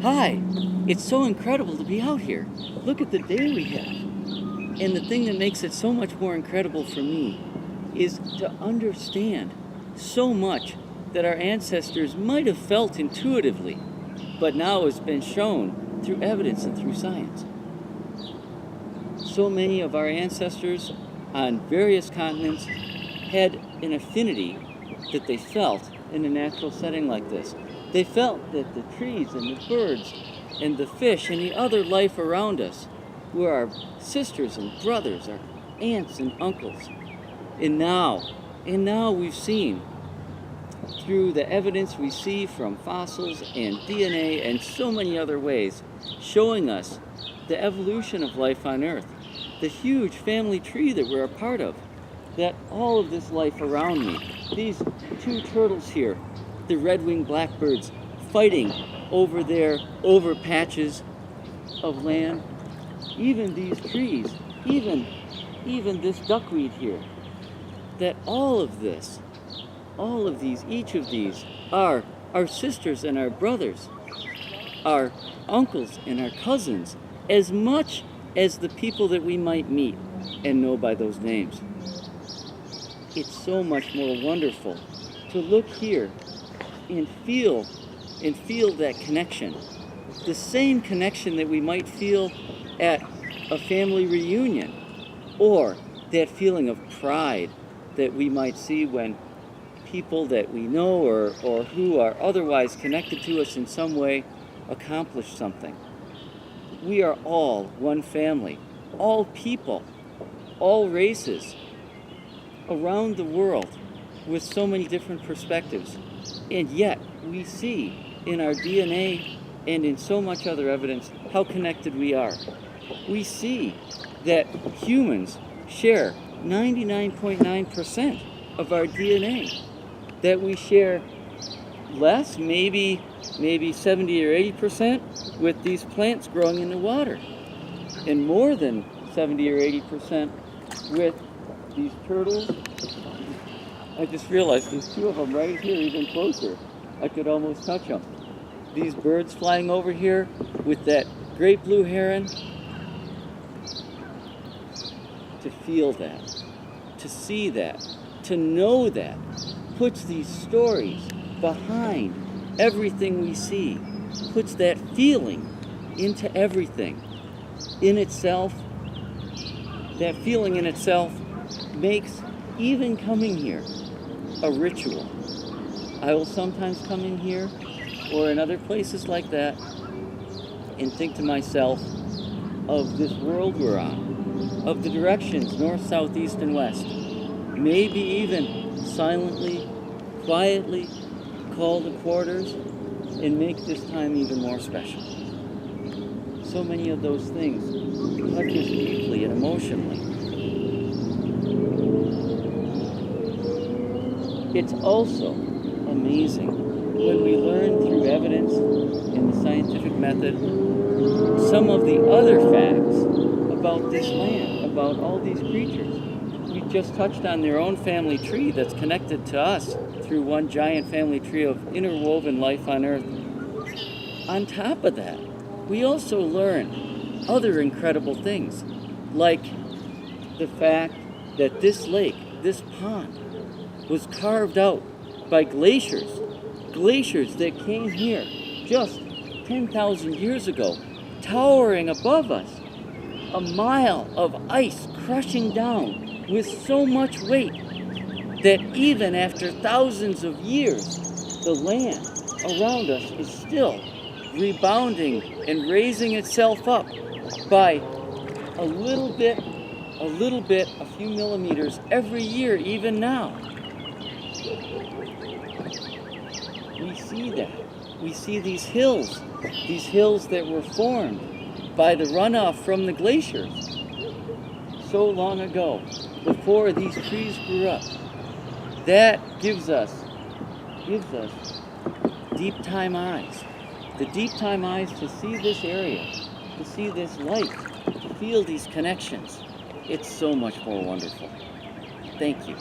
Hi, it's so incredible to be out here. Look at the day we have. And the thing that makes it so much more incredible for me is to understand so much that our ancestors might have felt intuitively, but now has been shown through evidence and through science. So many of our ancestors on various continents had an affinity that they felt in a natural setting like this. They felt that the trees and the birds and the fish and the other life around us were our sisters and brothers, our aunts and uncles. And now we've seen through the evidence we see from fossils and DNA and so many other ways, showing us the evolution of life on Earth, the huge family tree that we're a part of, that all of this life around me, these two turtles here, the red-winged blackbirds fighting over patches of land, even these trees, even this duckweed here, that all of these, each of these are our sisters and our brothers, our uncles and our cousins, as much as the people that we might meet and know by those names. It's so much more wonderful to look here and feel that connection. The same connection that we might feel at a family reunion, or that feeling of pride that we might see when people that we know or who are otherwise connected to us in some way accomplish something. We are all one family, all people, all races around the world with so many different perspectives. And yet we see in our DNA and in so much other evidence how connected we are. We see that humans share 99.9% of our DNA, that we share less, maybe 70 or 80% with these plants growing in the water, and more than 70 or 80% with these turtles. I just realized there's two of them right here, even closer. I could almost touch them. These birds flying over here with that great blue heron. To feel that, to see that, to know that, puts these stories behind everything we see, puts that feeling into everything. In itself, that feeling in itself makes even coming here a ritual. I will sometimes come in here or in other places like that and think to myself of this world we're on, of the directions north, south, east, and west. Maybe even silently, quietly call the quarters and make this time even more special. So many of those things touch us deeply and emotionally. It's also amazing when we learn through evidence in the scientific method some of the other facts about this land, about all these creatures. We just touched on their own family tree that's connected to us through one giant family tree of interwoven life on Earth. On top of that, we also learn other incredible things, like the fact that this lake, this pond, was carved out by glaciers that came here just 10,000 years ago, towering above us, a mile of ice crushing down with so much weight that even after thousands of years, the land around us is still rebounding and raising itself up by a little bit, a few millimeters every year, even now. We see that. We see these hills that were formed by the runoff from the glaciers so long ago, before these trees grew up. That gives us deep time eyes. The deep time eyes to see this area, to see this light, to feel these connections. It's so much more wonderful. Thank you.